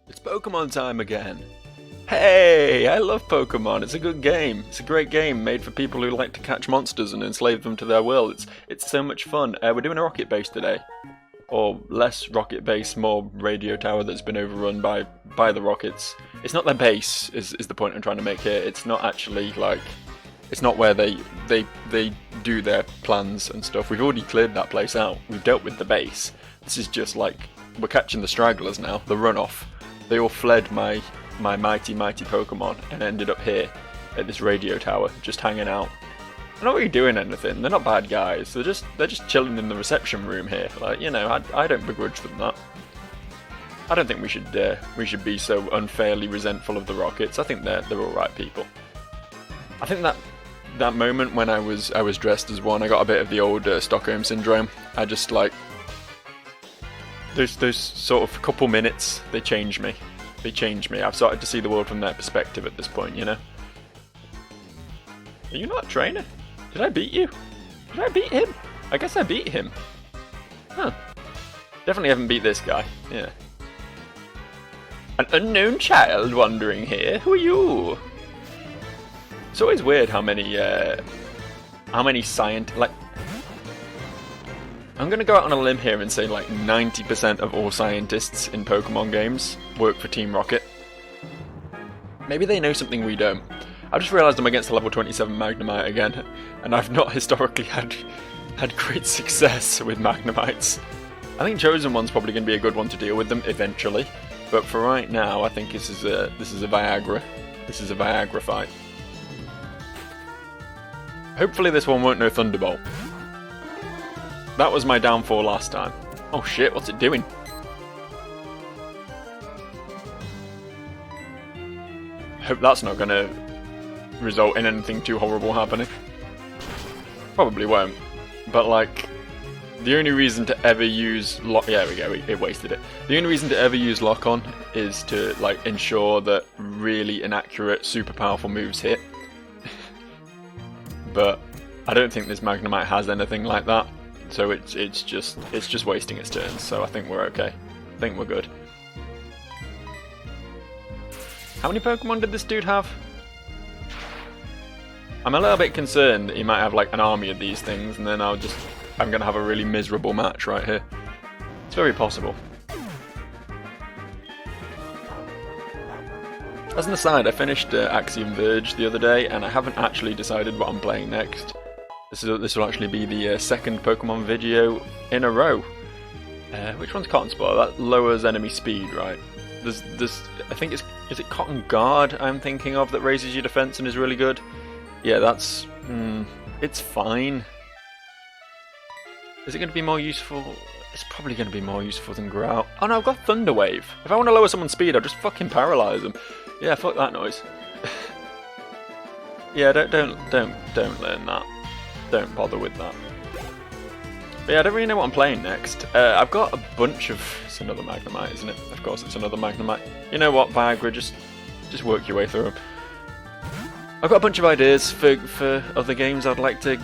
It's Pokemon time again. Hey, I love Pokemon. It's a good game. It's a great game made for people who like to catch monsters and enslave them to their will. It's so much fun. We're doing a rocket base today. Or less rocket base, more radio tower that's been overrun by the rockets. It's not their base, is the point I'm trying to make here. It's not actually like... It's not where they do their plans and stuff. We've already cleared that place out. We've dealt with the base. This is just like... We're catching the stragglers now, the runoff. They all fled my mighty Pokemon and ended up here at this radio tower, just hanging out. They're not really doing anything. They're not bad guys. They're just chilling in the reception room here. Like, you know, I don't begrudge them that. I don't think we should be so unfairly resentful of the Rockets. I think they're all right people. I think that moment when I was dressed as one, I got a bit of the old Stockholm syndrome. I just like those sort of couple minutes, they change me. They change me. I've started to see the world from their perspective at this point, you know? Are you not a trainer? Did I beat you? Did I beat him? I guess I beat him. Huh. Definitely haven't beat this guy. Yeah. An unknown child wandering here? Who are you? It's always weird how many like... I'm gonna go out on a limb here and say like 90% of all scientists in Pokemon games work for Team Rocket. Maybe they know something we don't. I've just realised I'm against a level 27 Magnemite again, and I've not historically had great success with Magnemites. I think Chosen One's probably going to be a good one to deal with them eventually, but for right now I think this is a Viagra. This is a Viagra fight. Hopefully this one won't know Thunderbolt. That was my downfall last time. Oh shit, what's it doing? Hope that's not gonna result in anything too horrible happening. Probably won't. But like, the only reason to ever use lock... Yeah, there we go, it wasted it. The only reason to ever use lock-on is to like ensure that really inaccurate, super powerful moves hit. But I don't think this Magnemite has anything like that. So it's just wasting its turns, so I think we're okay. I think we're good. How many Pokemon did this dude have? I'm a little bit concerned that he might have like an army of these things, and then I'm gonna have a really miserable match right here. It's very possible. As an aside, I finished Axiom Verge the other day, and I haven't actually decided what I'm playing next. This will actually be the second Pokemon video in a row. Which one's Cotton Spot? That lowers enemy speed, right? There's I think is it Cotton Guard I'm thinking of that raises your defense and is really good? Yeah, that's it's fine. Is it going to be more useful? It's probably going to be more useful than Growl. Oh no, I've got Thunder Wave. If I want to lower someone's speed, I'll just fucking paralyze them. Yeah, fuck that noise. Yeah, don't learn that. Don't bother with that. But yeah, I don't really know what I'm playing next. I've got a bunch of... It's another Magnemite, isn't it? Of course it's another Magnemite. You know what, Viagra, just work your way through them. I've got a bunch of ideas for other games I'd like to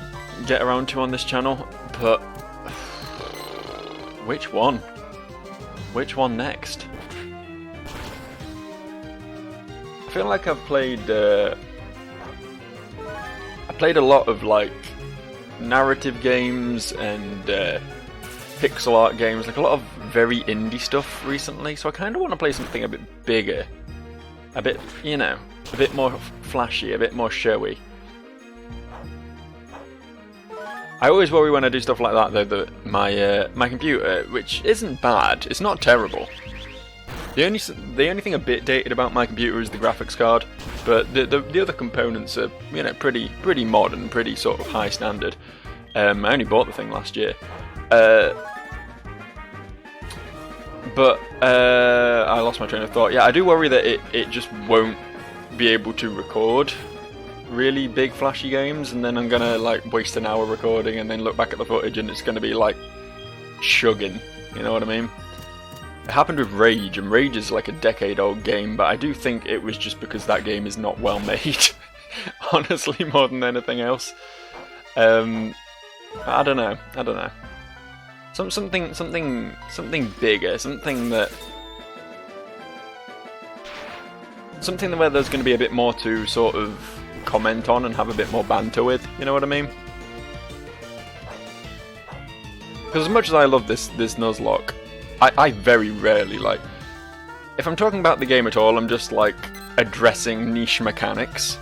get around to on this channel, but... Which one? Which one next? I feel like I've played... I played a lot of, like... narrative games and pixel art games, like a lot of very indie stuff recently, so I kind of want to play something a bit bigger, a bit, you know, a bit more flashy, a bit more showy. I always worry when I do stuff like that though that my computer, which isn't bad, it's not terrible. The only thing a bit dated about my computer is the graphics card, but the other components are, you know, pretty modern, pretty sort of high standard. I only bought the thing last year, but I lost my train of thought. Yeah, I do worry that it just won't be able to record really big flashy games, and then I'm gonna like waste an hour recording and then look back at the footage and it's gonna be like chugging. You know what I mean? It happened with Rage, and Rage is like a decade-old game, but I do think it was just because that game is not well made. Honestly, more than anything else. I don't know. Something bigger, something that something where there's going to be a bit more to sort of comment on and have a bit more banter with, you know what I mean? Because as much as I love this Nuzlocke, I very rarely, like, if I'm talking about the game at all, I'm just, like, addressing niche mechanics,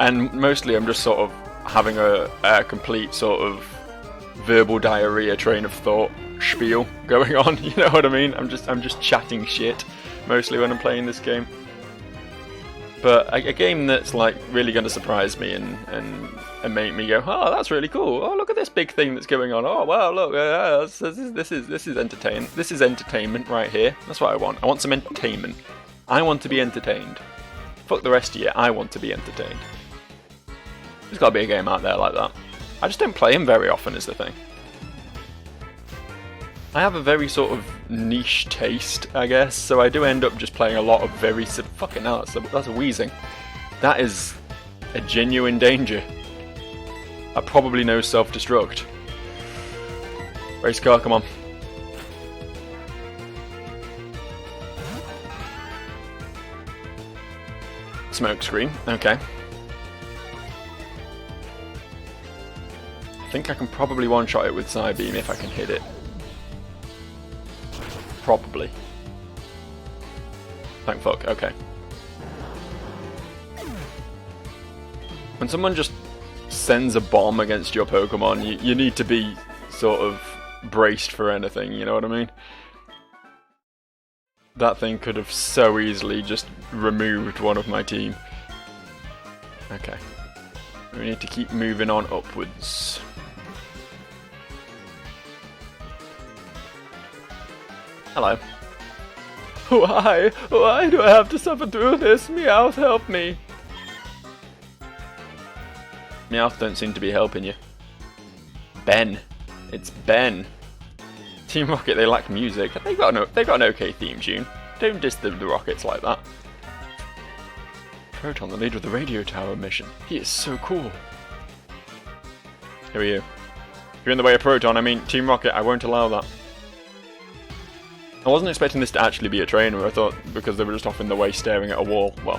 and mostly I'm just sort of having a complete sort of verbal diarrhea train of thought spiel going on, you know what I mean? I'm just chatting shit, mostly when I'm playing this game. But a game that's like really going to surprise me and make me go, oh, that's really cool. Oh, look at this big thing that's going on. Oh, wow, look, this is entertaining. This is entertainment right here. That's what I want. I want some entertainment. I want to be entertained. Fuck the rest of you. I want to be entertained. There's got to be a game out there like that. I just don't play them very often, is the thing. I have a very sort of niche taste, I guess, so I do end up just playing a lot of very... Fucking hell, that's a wheezing. That is a genuine danger. I probably know self-destruct. Race car, come on. Smoke screen, okay. I think I can probably one-shot it with Psybeam if I can hit it. Probably. Thank fuck, okay. When someone just sends a bomb against your Pokemon, you need to be sort of braced for anything, you know what I mean? That thing could have so easily just removed one of my team. Okay. We need to keep moving on upwards. Hello. Why do I have to suffer through this? Meowth, help me. Meowth don't seem to be helping you. Ben. It's Ben. Team Rocket, they lack music. They got an okay theme tune. Don't diss the Rockets like that. Proton, the leader of the radio tower mission. He is so cool. Who are you? If you're in the way of Proton, I mean Team Rocket, I won't allow that. I wasn't expecting this to actually be a trainer. I thought, because they were just off in the way staring at a wall, well,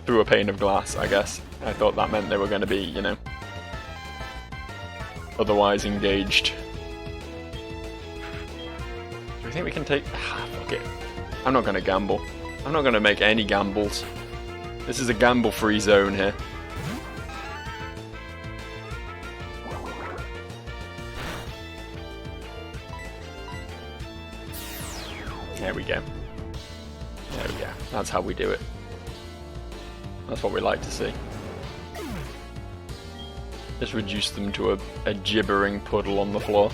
through a pane of glass, I guess. I thought that meant they were going to be, you know, otherwise engaged. Do we think we can take... fuck it. I'm not going to gamble. I'm not going to make any gambles. This is a gamble-free zone here. There we go. There we go. That's how we do it. That's what we like to see. Just reduce them to a gibbering puddle on the floor.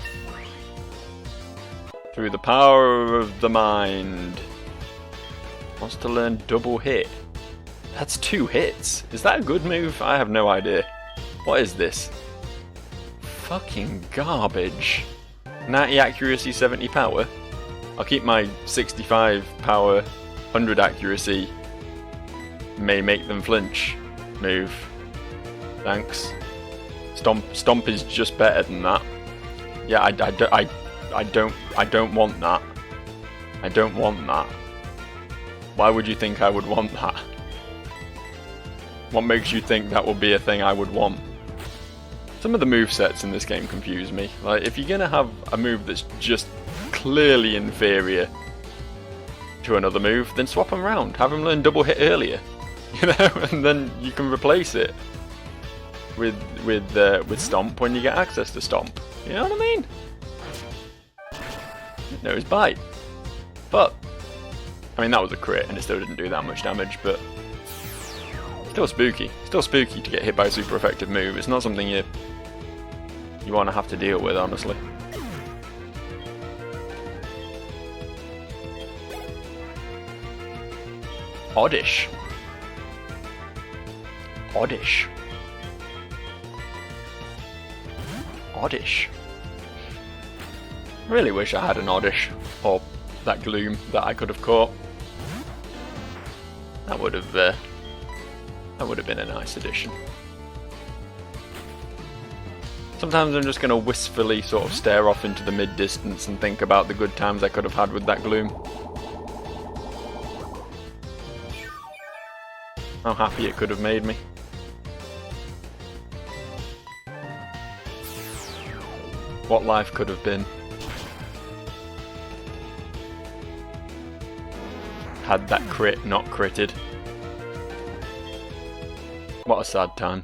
Through the power of the mind. Wants to learn double hit. That's 2 hits. Is that a good move? I have no idea. What is this? Fucking garbage. 90 accuracy, 70 power. I'll keep my 65 power, 100 accuracy, may make them flinch move. Thanks. Stomp is just better than that. Yeah, I don't want that. I don't want that. Why would you think I would want that? What makes you think that will be a thing I would want? Some of the movesets in this game confuse me. Like, if you're gonna have a move that's just clearly inferior to another move, then swap them around. Have them learn double hit earlier, you know, and then you can replace it with Stomp when you get access to Stomp. You know what I mean? Nose Bite. But I mean, that was a crit, and it still didn't do that much damage, but still spooky. Still spooky to get hit by a super effective move. It's not something you want to have to deal with, honestly. Oddish. Oddish. Oddish. I really wish I had an Oddish, or that Gloom that I could have caught. That would have been a nice addition. Sometimes I'm just going to wistfully sort of stare off into the mid-distance and think about the good times I could have had with that Gloom. How happy it could have made me. What life could have been. Had that crit not critted. What a sad time.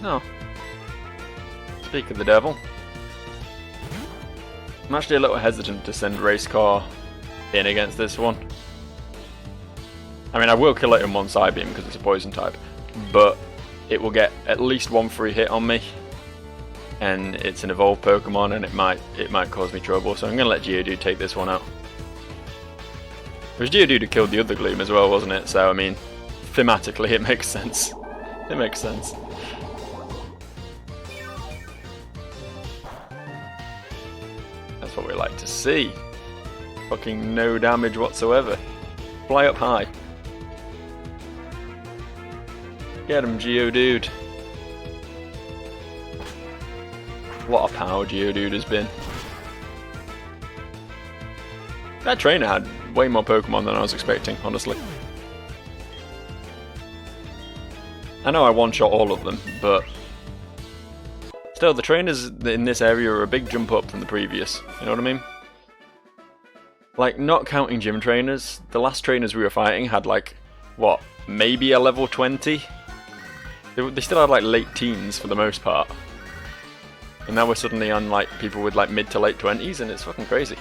No. Speak of the devil. I'm actually a little hesitant to send Race Car in against this one. I mean, I will kill it in one Psybeam because it's a poison type, but it will get at least one free hit on me, and it's an evolved Pokemon, and it might cause me trouble. So I'm gonna let Geodude take this one out. It was Geodude who killed the other Gloom as well, wasn't it? So I mean, thematically, it makes sense. It makes sense. That's what we like to see. Fucking no damage whatsoever. Fly up high. Get him, Geodude. What a power Geodude has been. That trainer had way more Pokemon than I was expecting, honestly. I know I one-shot all of them, but still, the trainers in this area are a big jump up from the previous, you know what I mean? Like, not counting gym trainers, the last trainers we were fighting had like, what, maybe a level 20? They still had like late teens for the most part. And now we're suddenly on like people with like mid to late 20s, and it's fucking crazy.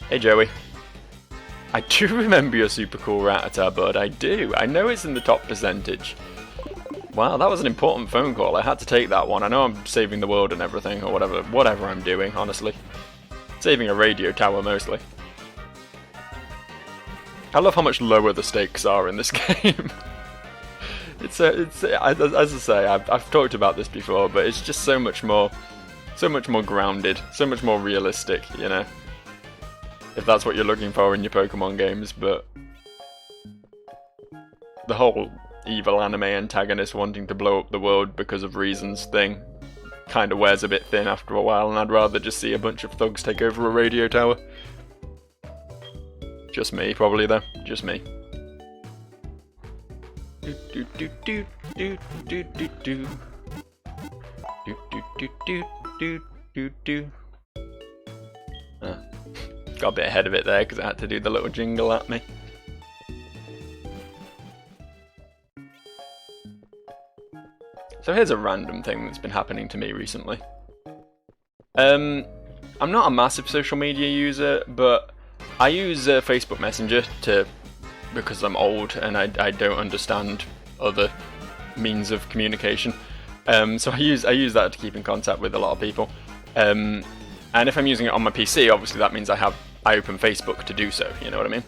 Hey Joey. I do remember your super cool Rattata, bud, I do. I know it's in the top percentage. Wow, that was an important phone call. I had to take that one. I know I'm saving the world and everything, or whatever I'm doing, honestly. Saving a radio tower, mostly. I love how much lower the stakes are in this game. It's as I say, I've talked about this before, but it's just so much more grounded, so much more realistic, you know? If that's what you're looking for in your Pokemon games, but the whole evil anime antagonist wanting to blow up the world because of reasons thing kind of wears a bit thin after a while, and I'd rather just see a bunch of thugs take over a radio tower. Just me, probably, though. Just me. Do do do do do do do do do do do do do do. Got a bit ahead of it there because I had to do the little jingle at me. So here's a random thing that's been happening to me recently. I'm not a massive social media user, but I use Facebook Messenger because I'm old and I don't understand other means of communication. So I use that to keep in contact with a lot of people. And if I'm using it on my PC, obviously that means I open Facebook to do so, you know what I mean?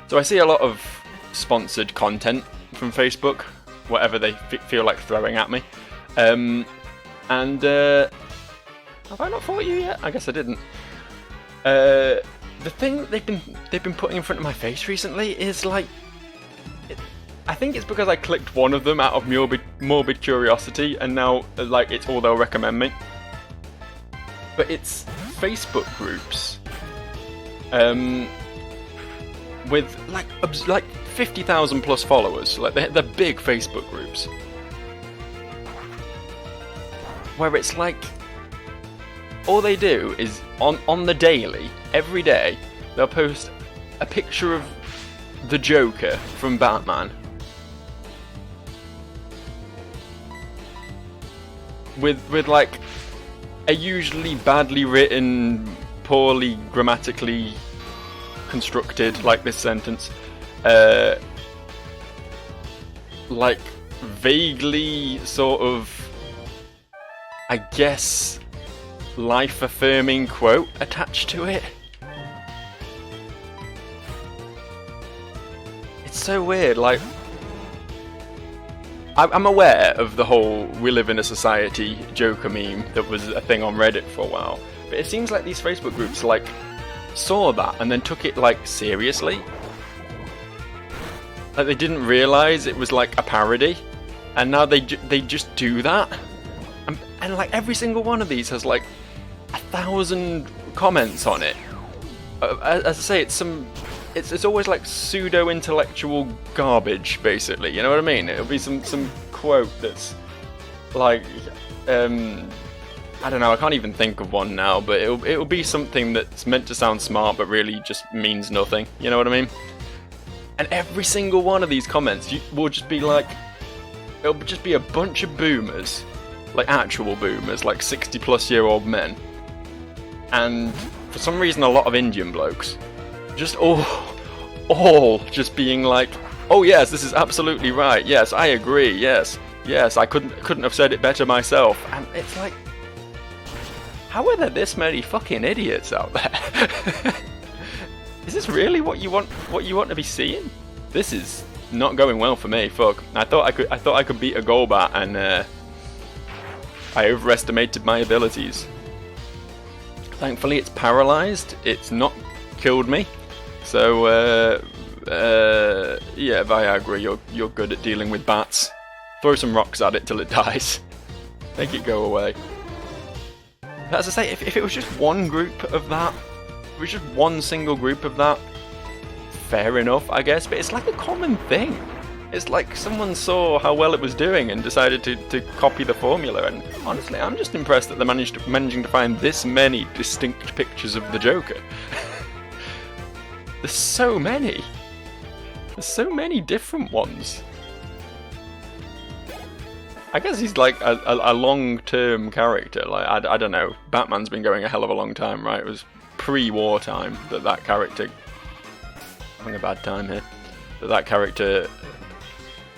So I see a lot of sponsored content from Facebook, whatever they feel like throwing at me. And have I not fought you yet? I guess I didn't. The thing that they've been putting in front of my face recently is like, I think it's because I clicked one of them out of morbid curiosity, and now like it's all they'll recommend me. But it's Facebook groups with like 50,000 plus followers. Like they're big Facebook groups where it's like all they do is on the daily, every day, they'll post a picture of the Joker from Batman with like a usually badly written, poorly grammatically constructed, like this sentence, like vaguely sort of, I guess, life-affirming quote attached to it. It's so weird, like, I'm aware of the whole "we live in a society" Joker meme that was a thing on Reddit for a while, but it seems like these Facebook groups like saw that and then took it like seriously. Like they didn't realise it was like a parody, and now they just do that. And like every single one of these has like 1,000 comments on it, as I say, it's always like pseudo-intellectual garbage, basically. You know what I mean? It'll be some quote that's like, I don't know. I can't even think of one now, but it'll be something that's meant to sound smart, but really just means nothing. You know what I mean? And every single one of these comments will just be like, it'll just be a bunch of boomers, like actual boomers, like 60-plus-year-old men, and for some reason a lot of Indian blokes, just all just being like, oh yes, this is absolutely right, yes, I agree, yes, I couldn't have said it better myself. And it's like, how are there this many fucking idiots out there? Is this really what you want to be seeing? This is not going well for me. Fuck. I thought I could beat a Golbat, and I overestimated my abilities. Thankfully, it's paralyzed. It's not killed me. So yeah, Viagra, you're good at dealing with bats. Throw some rocks at it till it dies. Make it go away. As I say, if it was just one group of that, if it was just one single group of that, fair enough, I guess, but it's like a common thing. It's like someone saw how well it was doing and decided to copy the formula, and honestly, I'm just impressed that they're managing to find this many distinct pictures of the Joker. There's so many. There's so many different ones. I guess he's like a long-term character. Like, I don't know. Batman's been going a hell of a long time, right? It was pre-war time that character... I'm having a bad time here. That character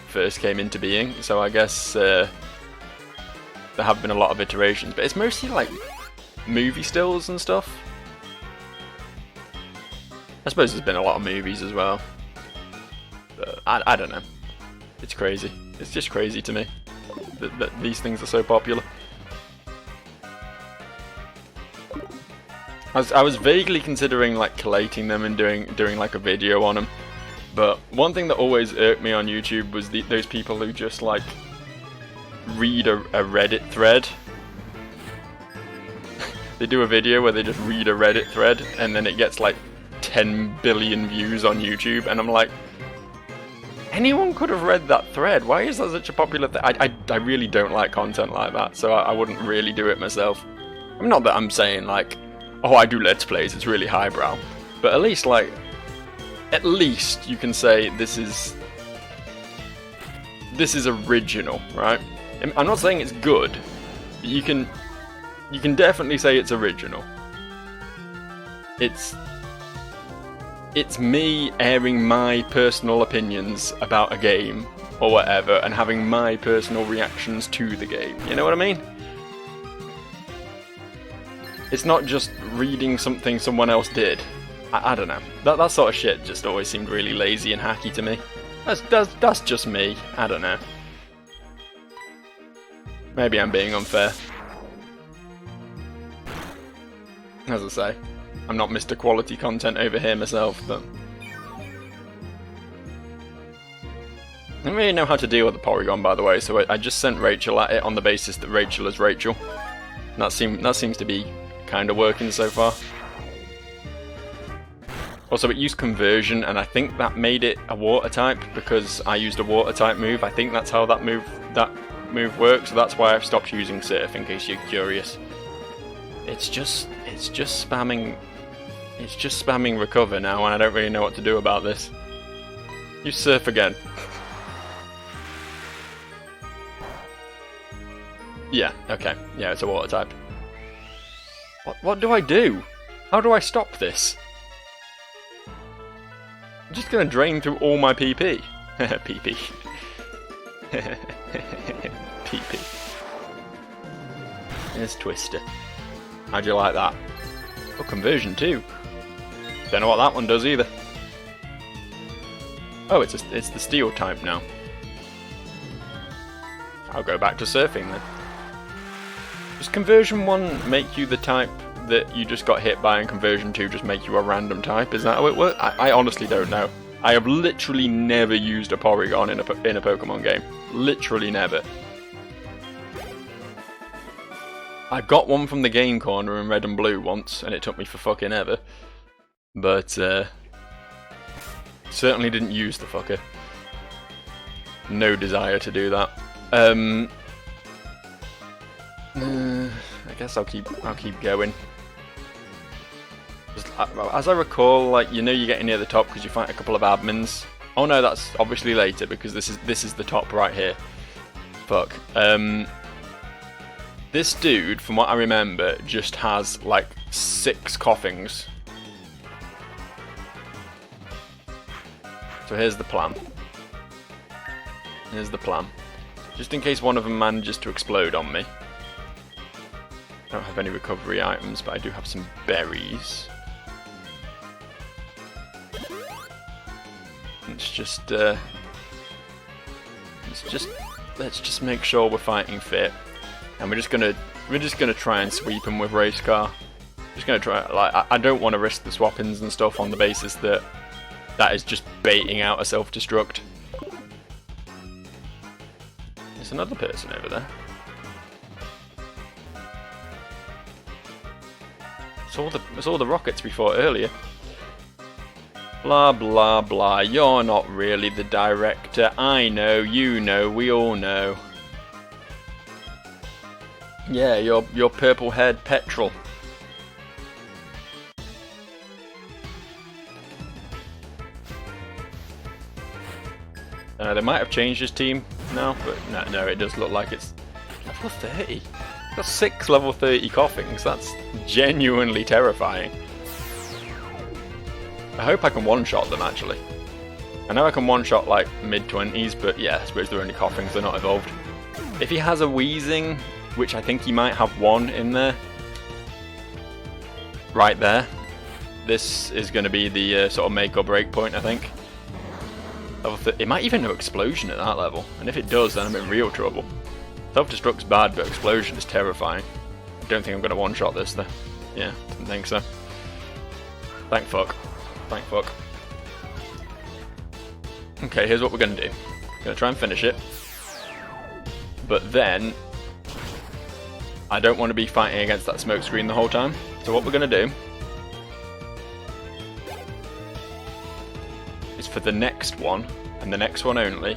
first came into being. So I guess there have been a lot of iterations. But it's mostly like movie stills and stuff. I suppose there's been a lot of movies as well. But I don't know. It's crazy. It's just crazy to me that these things are so popular. I was vaguely considering like collating them and doing like a video on them, but one thing that always irked me on YouTube was those people who just like read a Reddit thread. They do a video where they just read a Reddit thread and then it gets like 10 billion views on YouTube, and I'm like, anyone could have read that thread. Why is that such a popular thing? I really don't like content like that, so I wouldn't really do it myself. I mean, not that I'm saying like, oh, I do Let's Plays, it's really highbrow. But at least you can say this is original, right? I'm not saying it's good, but you can definitely say it's original. It's me airing my personal opinions about a game or whatever and having my personal reactions to the game. You know what I mean? It's not just reading something someone else did. I don't know. That sort of shit just always seemed really lazy and hacky to me. That's just me. I don't know. Maybe I'm being unfair. As I say, I'm not Mr. Quality Content over here myself, but I don't really know how to deal with the Porygon, by the way, so I just sent Rachel at it on the basis that Rachel is Rachel. That seems to be kind of working so far. Also, it used conversion, and I think that made it a water type because I used a water type move. I think that's how that move works, so that's why I've stopped using Surf, in case you're curious. It's just spamming recover now, and I don't really know what to do about this. Use Surf again. Yeah, okay. Yeah, it's a water type. What do I do? How do I stop this? I'm just gonna drain through all my PP. PP. PP. There's Twister. How'd you like that? Oh, conversion too. Don't know what that one does either. Oh, it's the steel type now. I'll go back to surfing then. Does conversion 1 make you the type that you just got hit by, and conversion 2 just make you a random type? Is that how it works? I honestly don't know. I have literally never used a Porygon in a Pokemon game. Literally never. I got one from the game corner in Red and Blue once, and it took me for fucking ever. but certainly didn't use the fucker. No desire to do that. I guess I'll keep going. As I recall, like, you know, you're getting near the top because you fight a couple of admins. Oh no, that's obviously later because this is the top right here. Fuck. This dude, from what I remember, just has like 6 coughings. So here's the plan. Here's the plan. Just in case one of them manages to explode on me. I don't have any recovery items, but I do have some berries. Let's just make sure we're fighting fit, and we're just gonna try and sweep him with race car. Just gonna try. Like, I don't want to risk the swap-ins and stuff on the basis that is just baiting out a self-destruct. There's another person over there. It's all the rockets we fought earlier. Blah blah blah, you're not really the director. I know, you know, we all know. Yeah, you're purple-haired petrol. They might have changed his team now, but no, it does look like it's level 30. Got 6 level 30 coughings. That's genuinely terrifying. I hope I can one-shot them, actually. I know I can one-shot, like, mid-20s, but yeah, I suppose they're only coughings, they're not evolved. If he has a wheezing, which I think he might have one in there, right there, this is going to be the sort of make or break point, I think. It might even know explosion at that level, and if it does, then I'm in real trouble. Self-destruct's bad, but explosion is terrifying. I don't think I'm going to one-shot this, though. Yeah, didn't think so. Thank fuck. Thank fuck. Okay, here's what we're going to do. We're going to try and finish it. But then, I don't want to be fighting against that smoke screen the whole time. So what we're going to do is for the next one, and the next one only,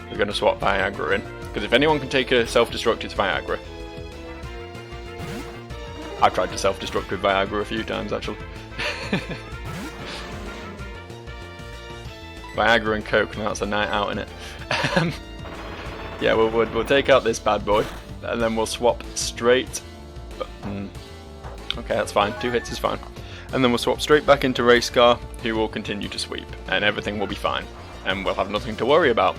we're going to swap Viagra in. Because if anyone can take a self-destruct, it's Viagra. I've tried to self-destruct with Viagra a few times, actually. Viagra and Coke, now that's a night out, innit? Yeah, we'll take out this bad boy, and then we'll swap straight. Okay, that's fine. 2 hits is fine. And then we'll swap straight back into Race Car, who will continue to sweep, and everything will be fine, and we'll have nothing to worry about.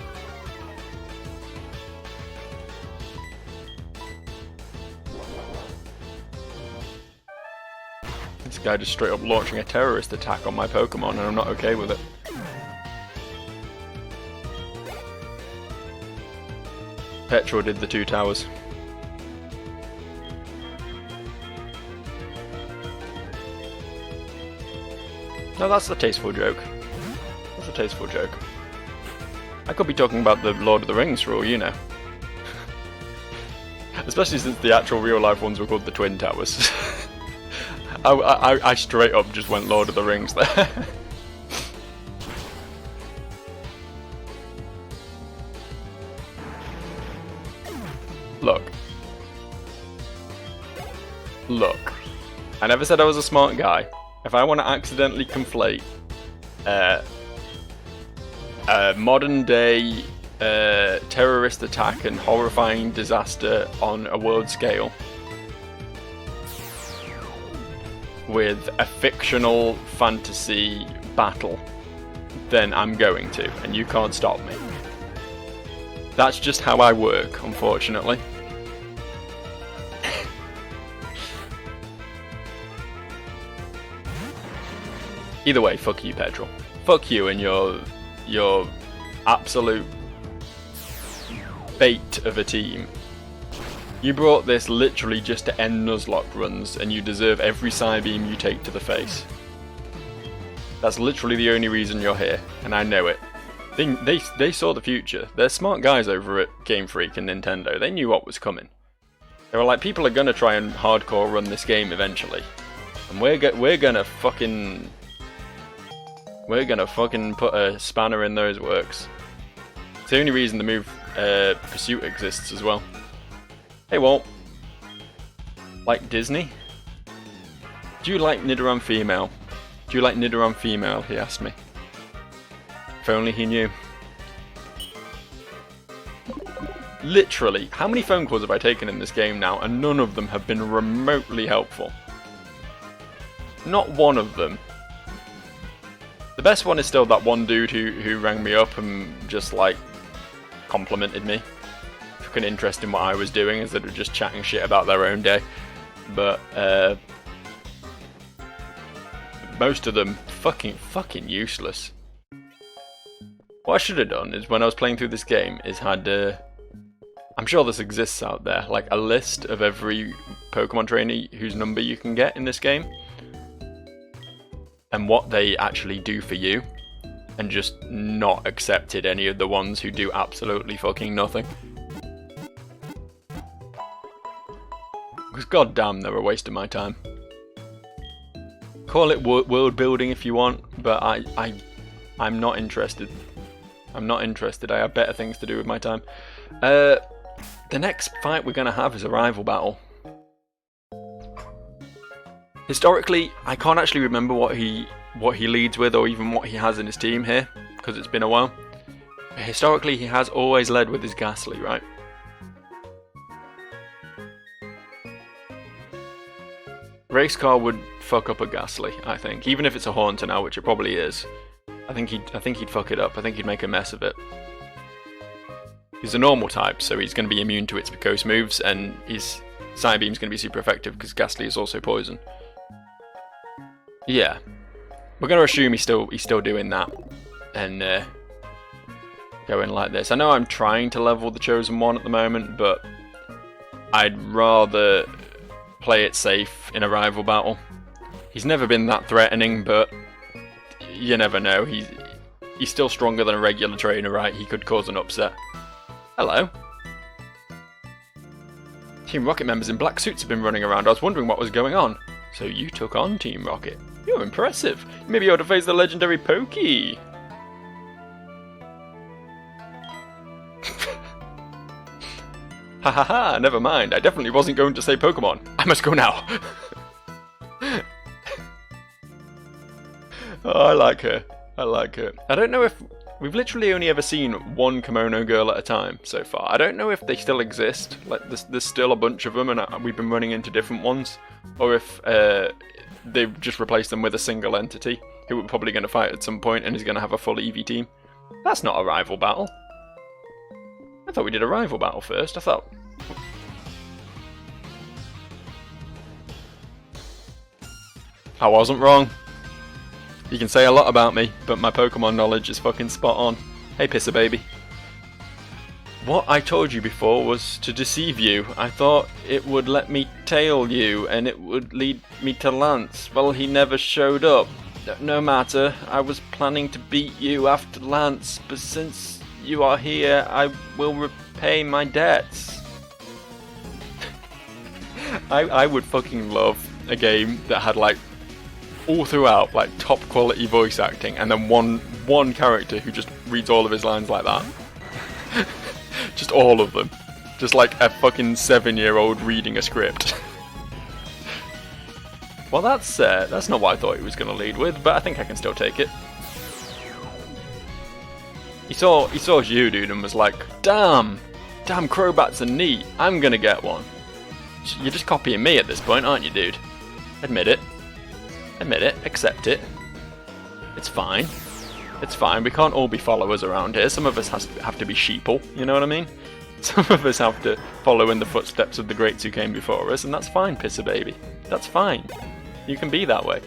This guy just straight up launching a terrorist attack on my Pokemon, and I'm not okay with it. Petrol did the 2 towers. No, that's a tasteful joke. That's a tasteful joke. I could be talking about the Lord of the Rings for all you know. Especially since the actual real life ones were called the Twin Towers. I straight up just went Lord of the Rings there. Look. I never said I was a smart guy. If I want to accidentally conflate modern day terrorist attack and horrifying disaster on a world scale with a fictional fantasy battle, then I'm going to, and you can't stop me. That's just how I work, unfortunately. Either way, fuck you, Petrol. Fuck you and your absolute bait of a team. You brought this literally just to end Nuzlocke runs, and you deserve every Psybeam you take to the face. That's literally the only reason you're here, and I know it. They saw the future. They're smart guys over at Game Freak and Nintendo. They knew what was coming. They were like, people are gonna try and hardcore run this game eventually, and we're gonna fucking We're gonna fucking put a spanner in those works. It's the only reason the move Pursuit exists as well. Hey Walt. Like Disney? Do you like Nidoran female? Do you like Nidoran female? He asked me. If only he knew. Literally, how many phone calls have I taken in this game now, and none of them have been remotely helpful? Not one of them. The best one is still that one dude who rang me up and just like complimented me. Took an interest in what I was doing instead of just chatting shit about their own day. But most of them fucking useless. What I should have done is when I was playing through this game is had I'm sure this exists out there, like a list of every Pokemon trainer whose number you can get in this game and what they actually do for you, and just not accepted any of the ones who do absolutely fucking nothing. Because goddamn, they're a waste of my time. Call it world building if you want, but I'm not interested. I'm not interested. I have better things to do with my time. The next fight we're gonna have is a rival battle. Historically, I can't actually remember what he leads with or even what he has in his team here, because it's been a while. But historically, he has always led with his Ghastly, right? Race car would fuck up a Ghastly, I think, even if it's a Haunter now, which it probably is. I think he'd fuck it up. I think he'd make a mess of it. He's a normal type, so he's going to be immune to its Ghost moves, and his Psybeam's going to be super effective because Ghastly is also poison. Yeah, we're going to assume he's still doing that, and going like this. I know I'm trying to level the Chosen One at the moment, but I'd rather play it safe in a rival battle. He's never been that threatening, but you never know. He's still stronger than a regular trainer, right? He could cause an upset. Hello. Team Rocket members in black suits have been running around. I was wondering what was going on. So you took on Team Rocket. You're impressive. You may be able to face the legendary Pokey. Ha ha ha, never mind. I definitely wasn't going to say Pokemon. I must go now. Oh, I like her. I like her. I don't know if... We've literally only ever seen one Kimono girl at a time so far. I don't know if they still exist, like there's still a bunch of them and we've been running into different ones, or if they've just replaced them with a single entity who we're probably going to fight at some point and is going to have a full EV team. That's not a rival battle. I thought we did a rival battle first. I wasn't wrong. You can say a lot about me, but my Pokemon knowledge is fucking spot on. Hey, Pisser baby. What I told you before was to deceive you. I thought it would let me tail you, and it would lead me to Lance. Well, he never showed up. No matter, I was planning to beat you after Lance, but since you are here, I will repay my debts. I would fucking love a game that had like all throughout like top quality voice acting and then one character who just reads all of his lines like that. Just all of them. Just like a fucking 7-year-old reading a script. Well, that's not what I thought he was going to lead with, but I think I can still take it. He saw you, dude, and was like, damn Crobats are neat, I'm gonna get one. You're just copying me at this point, aren't you, dude? Admit it. Admit it. Accept it. It's fine. It's fine. We can't all be followers around here. Some of us have to be sheeple, you know what I mean? Some of us have to follow in the footsteps of the greats who came before us, and that's fine, Pisser baby. That's fine. You can be that way.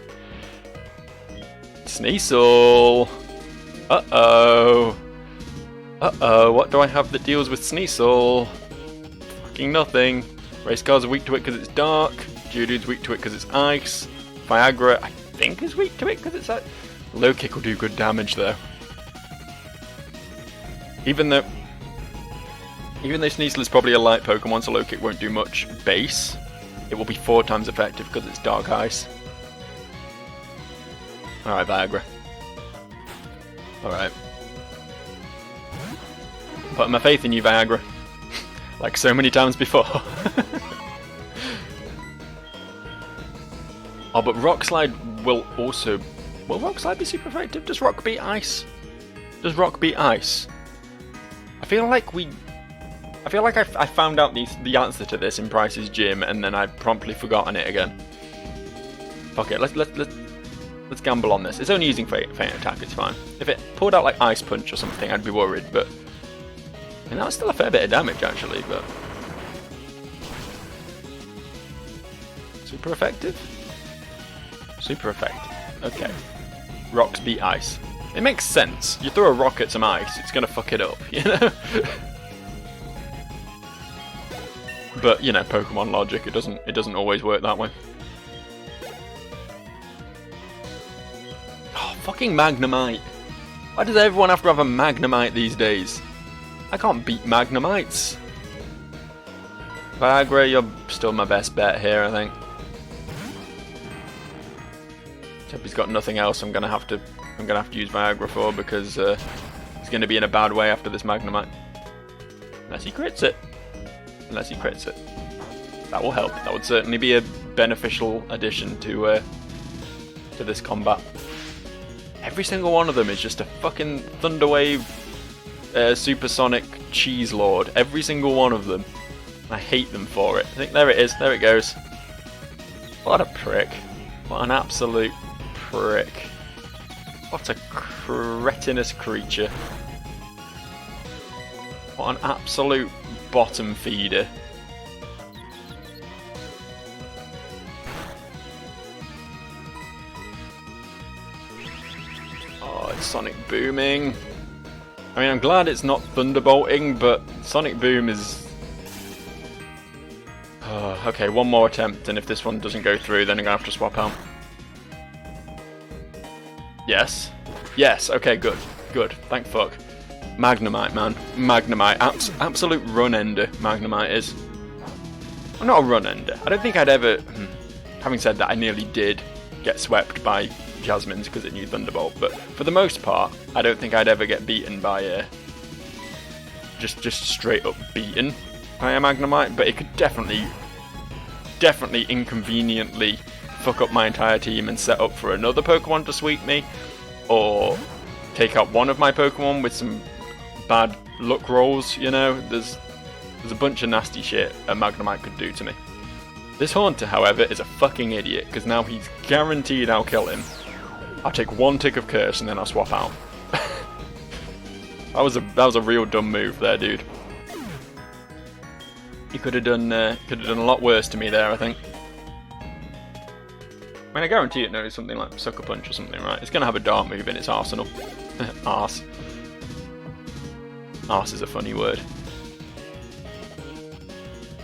Sneasel! Uh-oh. Uh-oh, what do I have that deals with Sneasel? Fucking nothing. Race cars are weak to it because it's dark. Geodude's weak to it because it's ice. Viagra, I think, is weak to it because it's ice. Low kick will do good damage though. Even though Sneasel is probably a light Pokemon, so low kick won't do much base, it will be 4 times effective because it's dark ice. Alright, Viagra. Alright. Putting my faith in you, Viagra. Like so many times before. Oh, but Rock Slide will also... Will Rock Slide be super effective? Does Rock beat Ice? Does Rock beat Ice? I feel like I found out the answer to this in Price's Gym, and then I've promptly forgotten it again. Fuck it, let's gamble on this. It's only using Feint Attack, it's fine. If it pulled out like Ice Punch or something, I'd be worried, but... And that was still a fair bit of damage, actually, but... Super effective? Super effective. Okay. Rocks beat Ice. It makes sense. You throw a rock at some ice, it's gonna fuck it up, you know? But, you know, Pokemon logic, it doesn't always work that way. Oh, fucking Magnemite. Why does everyone have to have a Magnemite these days? I can't beat Magnemites. Viagra, you're still my best bet here, I think. Except he's got nothing else I'm gonna have to use Viagra for, because he's gonna be in a bad way after this Magnemite. Unless he crits it. Unless he crits it. That will help. That would certainly be a beneficial addition to this combat. Every single one of them is just a fucking Thunderwave Supersonic Cheese Lord. Every single one of them. I hate them for it. I think there it is. There it goes. What a prick. What an absolute prick. What a cretinous creature. What an absolute bottom feeder. Oh, it's Sonic Booming. I mean, I'm glad it's not Thunderbolting, but Sonic Boom is... Oh, okay, one more attempt, and if this one doesn't go through, then I'm going to have to swap out. Yes. Yes, okay, good. Good, thank fuck. Magnemite, man. Magnemite. Absolute run-ender, Magnemite is. Well, not a run-ender. I don't think I'd ever... Having said that, I nearly did get swept by Jasmine's because it knew Thunderbolt, but for the most part, I don't think I'd ever get beaten by just straight up beaten by a Magnemite, but it could definitely inconveniently fuck up my entire team and set up for another Pokemon to sweep me, or take out one of my Pokemon with some bad luck rolls, you know. There's a bunch of nasty shit a Magnemite could do to me. This Haunter, however, is a fucking idiot, because now he's guaranteed I'll kill him. I'll take one tick of Curse and then I'll swap out. that was a real dumb move there, dude. He could have done a lot worse to me there, I think. I mean, I guarantee it knows something like Sucker Punch or something, right? It's gonna have a dart move in its arsenal. Arse. Arse is a funny word.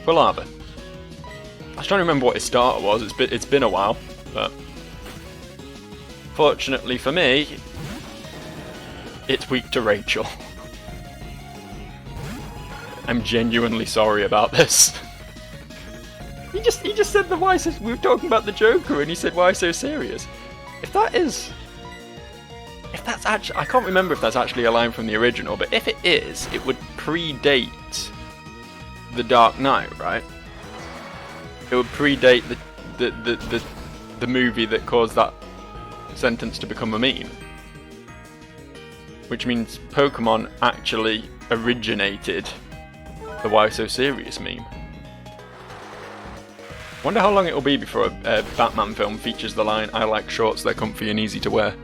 Quilava. I was trying to remember what his starter was. It's been a while, but fortunately for me, it's weak to Rachel. I'm genuinely sorry about this. He just said the why so, we were talking about the Joker and he said why so serious. If that's actually, I can't remember if that's actually a line from the original, but if it is, it would predate The Dark Knight, right? It would predate the movie that caused that sentence to become a meme. Which means Pokemon actually originated the Why So Serious meme. Wonder how long it will be before a Batman film features the line, "I like shorts, they're comfy and easy to wear."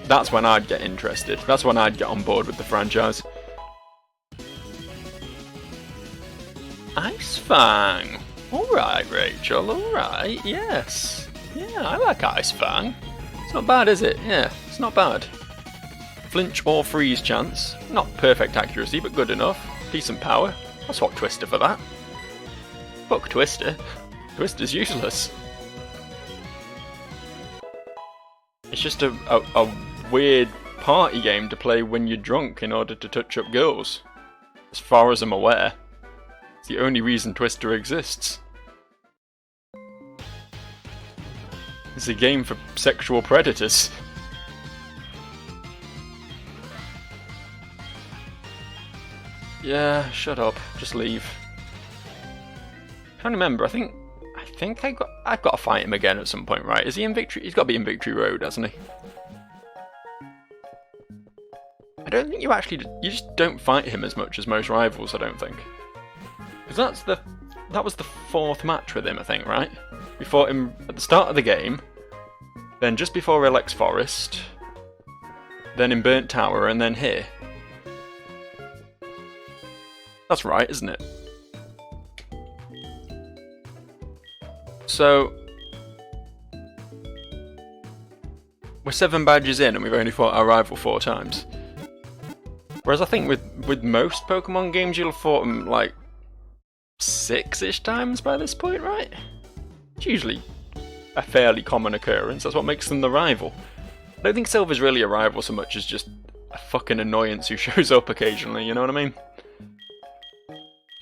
That's when I'd get interested. That's when I'd get on board with the franchise. Ice Fang! Alright, Rachel, alright, yes. Yeah, I like Ice Fang. It's not bad, is it? Yeah, it's not bad. Flinch or freeze chance. Not perfect accuracy, but good enough. Decent power. I'll swap Twister for that. Fuck Twister. Twister's useless. It's just a weird party game to play when you're drunk in order to touch up girls. As far as I'm aware. It's the only reason Twister exists. It's a game for sexual predators. Yeah, shut up. Just leave. I'm trying to remember. I think I've got to fight him again at some point, right? Is he in Victory? He's got to be in Victory Road, hasn't he? I don't think you just don't fight him as much as most rivals. I don't think. Because that was the 4th match with him, I think, right? We fought him at the start of the game, then just before Relax Forest, then in Burnt Tower, and then here. That's right, isn't it? So we're 7 badges in and we've only fought our rival 4 times. Whereas I think with most Pokemon games you'll have fought them like 6-ish times by this point, right? It's usually a fairly common occurrence, that's what makes them the rival. I don't think Silver's really a rival so much as just a fucking annoyance who shows up occasionally, you know what I mean?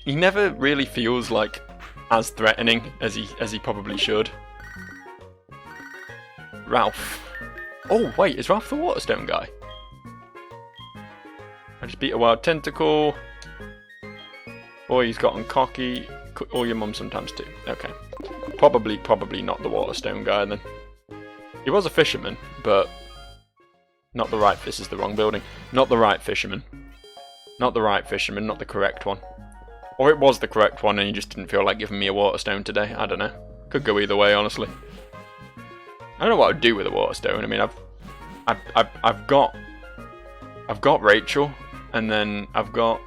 He never really feels like as threatening as he probably should. Ralph. Oh wait, is Ralph the Waterstone guy? I just beat a wild tentacle. Or he's gotten cocky. Or your mum sometimes too. Okay. Probably not the Waterstone guy then. He was a fisherman, but not the right. This is the wrong building. Not the right fisherman. Not the right fisherman. Not the correct one. Or it was the correct one and you just didn't feel like giving me a Waterstone today. I don't know. Could go either way, honestly. I don't know what I'd do with a Waterstone. I mean, I've got Rachel, and then I've got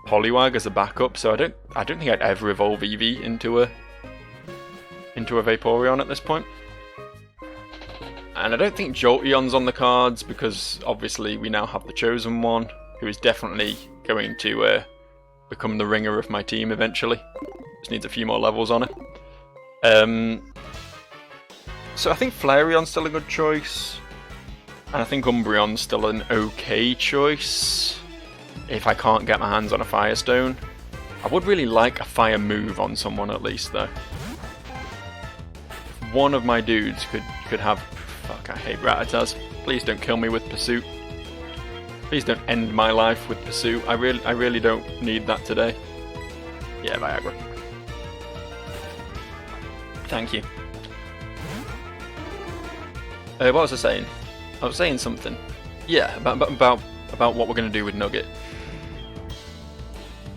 Poliwag as a backup. So I don't think I'd ever evolve Eevee into a Vaporeon at this point. And I don't think Jolteon's on the cards because obviously we now have the Chosen One, who is definitely going to become the ringer of my team eventually. Just needs a few more levels on it. So I think Flareon's still a good choice. And I think Umbreon's still an okay choice. If I can't get my hands on a Firestone. I would really like a fire move on someone at least though. If one of my dudes could have... Fuck, I hate Rattatas. Please don't kill me with Pursuit. Please don't end my life with Pursuit. I really don't need that today. Yeah, Viagra. Thank you. What was I saying? I was saying something. Yeah, about what we're going to do with Nugget.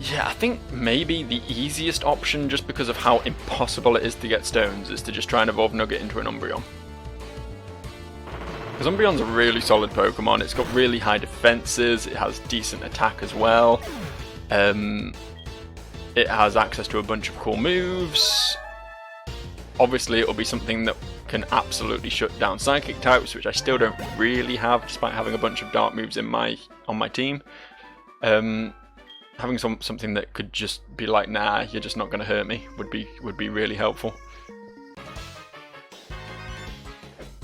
Yeah, I think maybe the easiest option, just because of how impossible it is to get stones, is to just try and evolve Nugget into an Umbreon. Because Umbreon's a really solid Pokemon, it's got really high defenses, it has decent attack as well, it has access to a bunch of cool moves. Obviously it'll be something that can absolutely shut down Psychic types, which I still don't really have, despite having a bunch of dark moves on my team. Having something that could just be like, nah, you're just not going to hurt me, would be really helpful.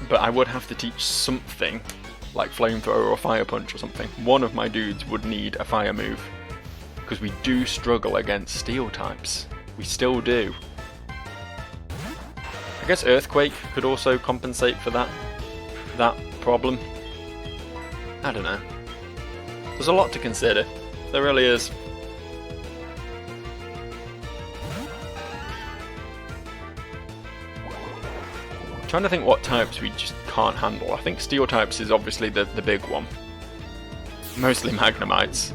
But I would have to teach something, like Flamethrower or Fire Punch or something. One of my dudes would need a fire move, because we do struggle against Steel types. We still do. I guess Earthquake could also compensate for that problem. I don't know. There's a lot to consider. There really is. Trying to think what types we just can't handle. I think Steel types is obviously the big one. Mostly Magnemites.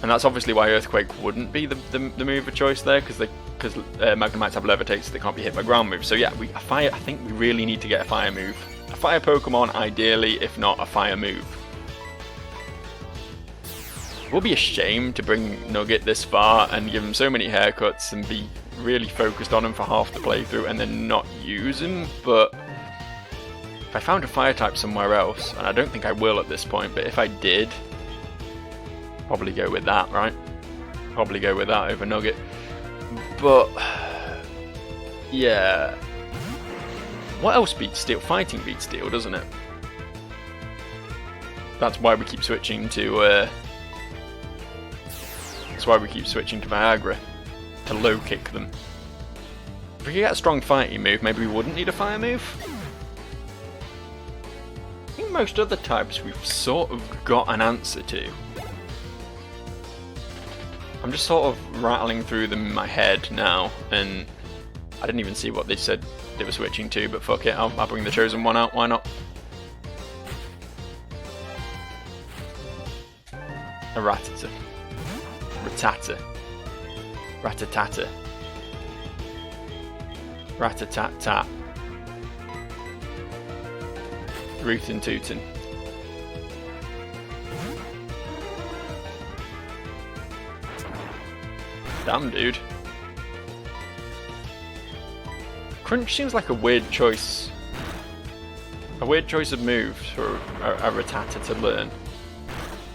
And that's obviously why Earthquake wouldn't be the move of choice there, because Magnemites have Levitate, so they can't be hit by ground moves. So yeah, I think we really need to get a fire move. A fire Pokemon, ideally, if not a fire move. It would be a shame to bring Nugget this far and give him so many haircuts and be really focused on him for half the playthrough and then not use him, but if I found a fire type somewhere else, and I don't think I will at this point, but if I did, probably go with that, right? Probably go with that over Nugget. But yeah, what else beats Steel? Fighting beats Steel, doesn't it? That's why we keep switching to Viagra, to low kick them. If we could get a strong fighting move, maybe we wouldn't need a fire move? I think most other types we've sort of got an answer to. I'm just sort of rattling through them in my head now, and I didn't even see what they said they were switching to, but fuck it, I'll bring the chosen one out, why not? A Rattata. Rattata. Ratatata. Ratatat-tat. Rootin' tootin'. Damn, dude. Crunch seems like a weird choice. A weird choice of moves for a Rattata to learn.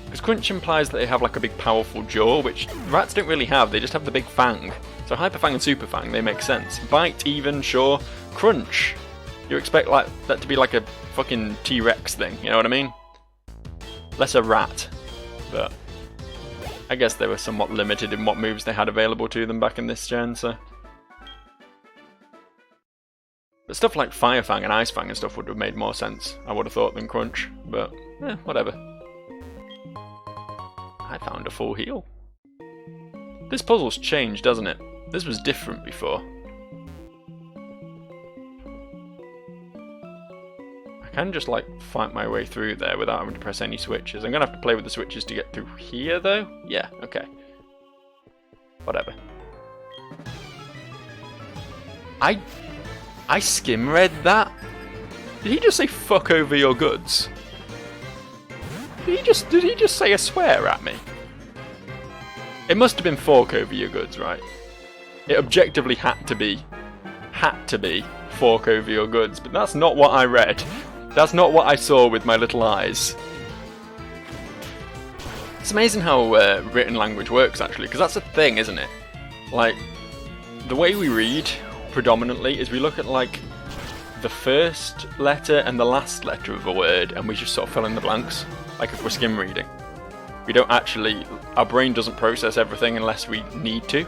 Because Crunch implies that they have like a big powerful jaw, which rats don't really have, they just have the big fang. So Hyper Fang and Super Fang, they make sense. Bite, even, sure. Crunch! You expect like that to be like a fucking T-Rex thing, you know what I mean? Less a rat. But I guess they were somewhat limited in what moves they had available to them back in this gen, so... But stuff like Fire Fang and Ice Fang and stuff would have made more sense, I would have thought, than Crunch. But, whatever. I found a full heal. This puzzle's changed, doesn't it? This was different before. I can just like fight my way through there without having to press any switches. I'm gonna have to play with the switches to get through here though? Yeah, okay. Whatever. I skim read that? Did he just say fuck over your goods? Did he just say a swear at me? It must have been fork over your goods, right? It objectively had to be fork over your goods, but that's not what I read. That's not what I saw with my little eyes. It's amazing how written language works, actually, because that's a thing, isn't it? Like, the way we read, predominantly, is we look at, like, the first letter and the last letter of a word, and we just sort of fill in the blanks, like if we're skim reading. We don't actually... Our brain doesn't process everything unless we need to.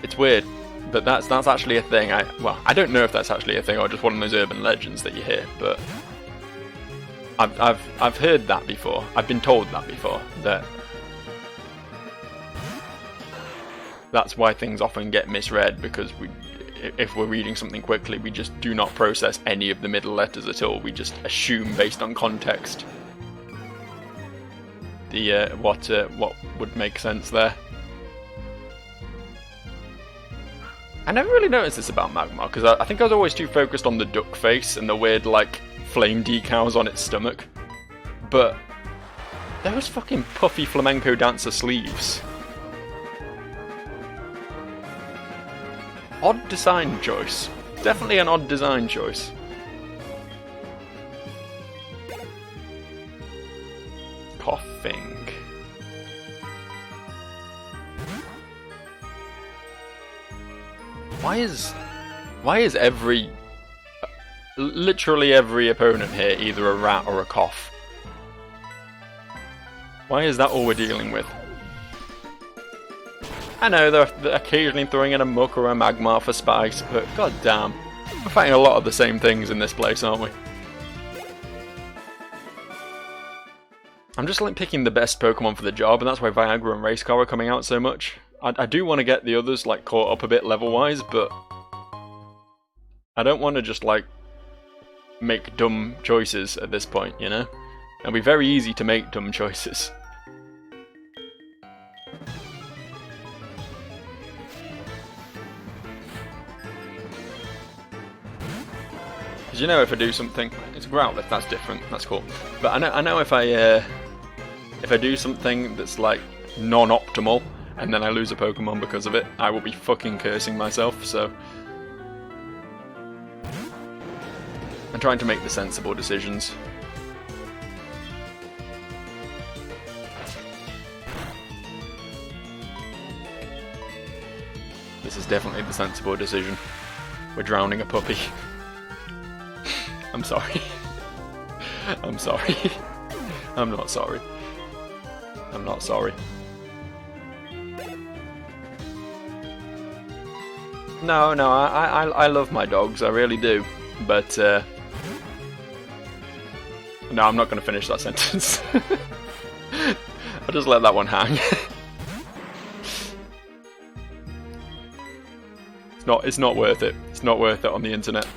It's weird, but that's actually a thing. Well, I don't know if that's actually a thing or just one of those urban legends that you hear, but I've heard that before. I've been told that before, that that's why things often get misread, because if we're reading something quickly, we just do not process any of the middle letters at all. We just assume based on context the what would make sense there. I never really noticed this about Magmar, because I think I was always too focused on the duck face and the weird, like, flame decals on its stomach. But those fucking puffy flamenco dancer sleeves. Odd design choice. Definitely an odd design choice. Coughing. Why is literally every opponent here either a rat or a cough? Why is that all we're dealing with? I know they're occasionally throwing in a muck or a Magmar for spice, but goddamn, we're fighting a lot of the same things in this place, aren't we? I'm just like picking the best Pokemon for the job, and that's why Viagra and Racecar are coming out so much. I do want to get the others like caught up a bit level-wise, but I don't want to just like make dumb choices at this point, you know? It'll be very easy to make dumb choices. Because you know, if I do something, it's a Growlithe, that's different, that's cool. But I know if I do something that's like non-optimal, and then I lose a Pokemon because of it, I will be fucking cursing myself, so... I'm trying to make the sensible decisions. This is definitely the sensible decision. We're drowning a puppy. I'm sorry. I'm sorry. I'm not sorry. I'm not sorry. No, I love my dogs, I really do. But, no, I'm not going to finish that sentence. I'll just let that one hang. It's not worth it. It's not worth it on the internet.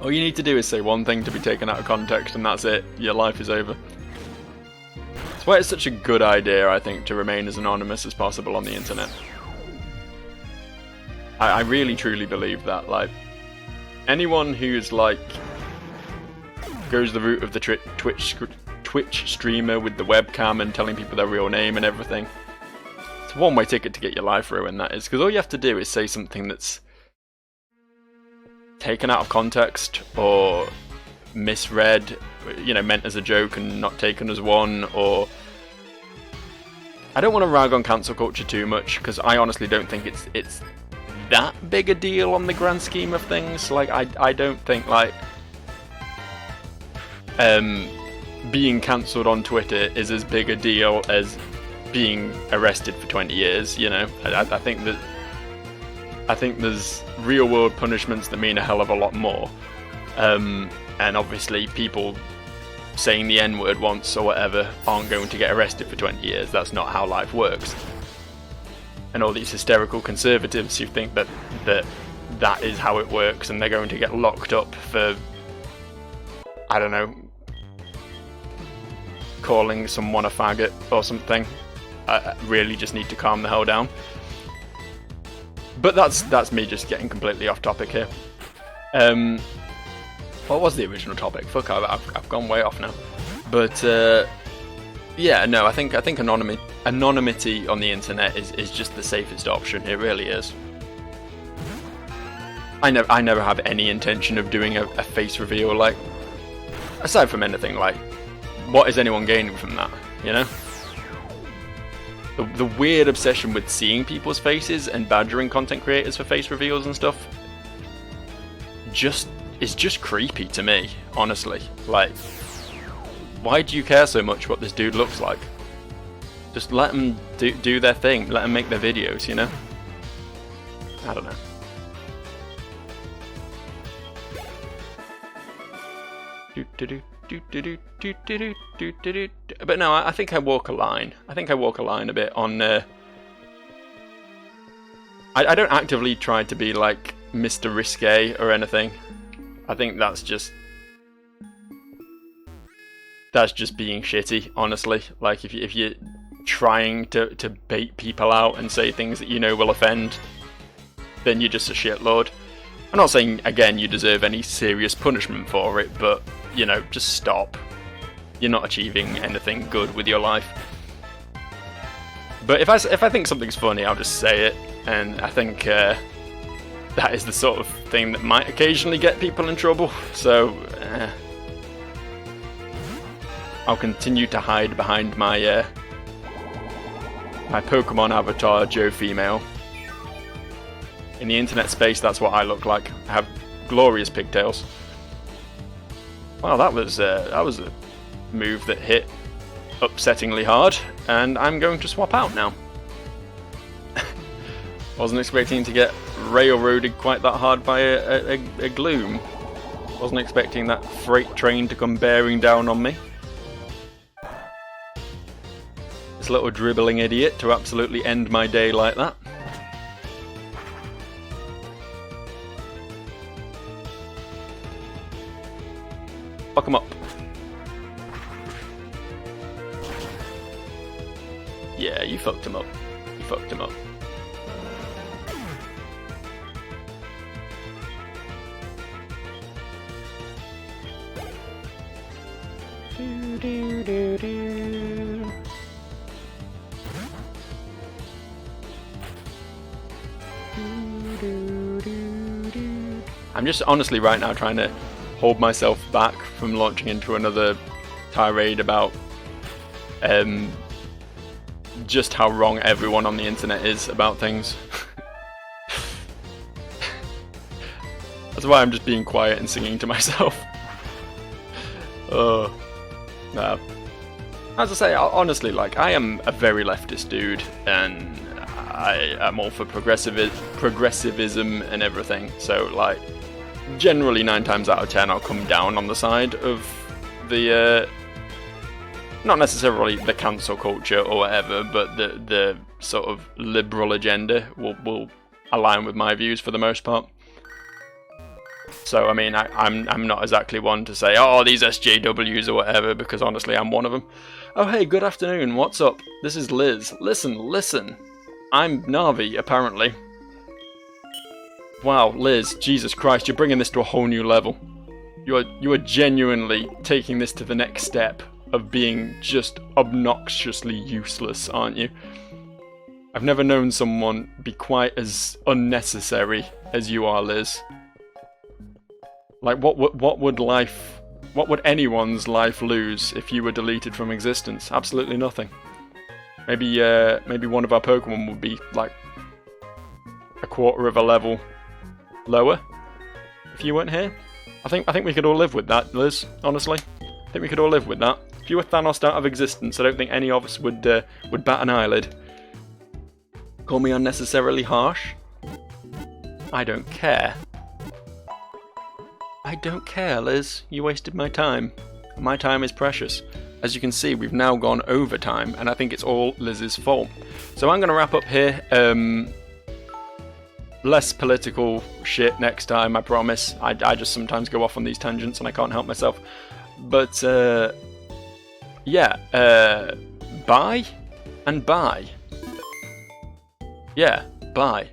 All you need to do is say one thing to be taken out of context, and that's it. Your life is over. That's why it's such a good idea, I think, to remain as anonymous as possible on the internet. I really truly believe that. Like, anyone who's like goes the route of the Twitch streamer with the webcam and telling people their real name and everything, it's a one-way ticket to get your life ruined, that is, because all you have to do is say something that's taken out of context or misread, you know, meant as a joke and not taken as one. Or I don't want to rag on cancel culture too much, because I honestly don't think it's that big a deal on the grand scheme of things. Like, I don't think, like, being cancelled on Twitter is as big a deal as being arrested for 20 years, you know. I think there's real world punishments that mean a hell of a lot more. And obviously people saying the N-word once or whatever aren't going to get arrested for 20 years. That's not how life works. And all these hysterical conservatives who think that is how it works and they're going to get locked up for, I don't know, calling someone a faggot or something, really just need to calm the hell down. But that's me just getting completely off topic here. What was the original topic? Fuck, I've gone way off now. But yeah, no, I think anonymity on the internet is just the safest option. It really is. I never have any intention of doing a face reveal. Like, aside from anything, like, what is anyone gaining from that? You know. The weird obsession with seeing people's faces and badgering content creators for face reveals and stuff is just creepy to me, honestly. Like, why do you care so much what this dude looks like? Just let them do their thing. Let them make their videos, you know? I don't know. But no, I think I walk a line. I think I walk a line a bit on. I don't actively try to be like Mr. Risque or anything. I think that's just being shitty, honestly. Like, if you're trying to bait people out and say things that you know will offend, then you're just a shitlord. I'm not saying, again, you deserve any serious punishment for it, but, you know, just stop. You're not achieving anything good with your life. But if I think something's funny, I'll just say it, and I think that is the sort of thing that might occasionally get people in trouble. So I'll continue to hide behind my my Pokemon avatar, Joe Female. In the internet space, that's what I look like. I have glorious pigtails. Well, that was a move that hit upsettingly hard, and I'm going to swap out now. Wasn't expecting to get railroaded quite that hard by a gloom. Wasn't expecting that freight train to come bearing down on me. This little dribbling idiot to absolutely end my day like that. Fuck him up. Yeah, you fucked him up. You fucked him up. I'm just honestly right now trying to hold myself back from launching into another tirade about just how wrong everyone on the internet is about things. That's why I'm just being quiet and singing to myself. Oh, no. As I say, honestly, like, I am a very leftist dude, and I'm all for progressivism and everything. So like, generally 9 times out of 10, I'll come down on the side of the not necessarily the cancel culture or whatever, but the sort of liberal agenda will align with my views for the most part. So I mean, I'm not exactly one to say, oh, these SJWs or whatever, because honestly, I'm one of them. Oh hey, good afternoon, what's up? This is Liz. Listen. I'm Navi, apparently. Wow, Liz, Jesus Christ, you're bringing this to a whole new level. You are genuinely taking this to the next step of being just obnoxiously useless, aren't you? I've never known someone be quite as unnecessary as you are, Liz. Like, what would anyone's life lose if you were deleted from existence? Absolutely nothing. Maybe one of our Pokemon would be like a quarter of a level lower if you weren't here. I think we could all live with that, Liz. Honestly, I think we could all live with that. If you were Thanos out of existence, I don't think any of us would bat an eyelid. Call me unnecessarily harsh? I don't care. I don't care, Liz. You wasted my time. My time is precious. As you can see, we've now gone over time, and I think it's all Liz's fault. So I'm going to wrap up here. Less political shit next time, I promise. I just sometimes go off on these tangents, and I can't help myself. But, yeah. Bye, and bye. Yeah, bye.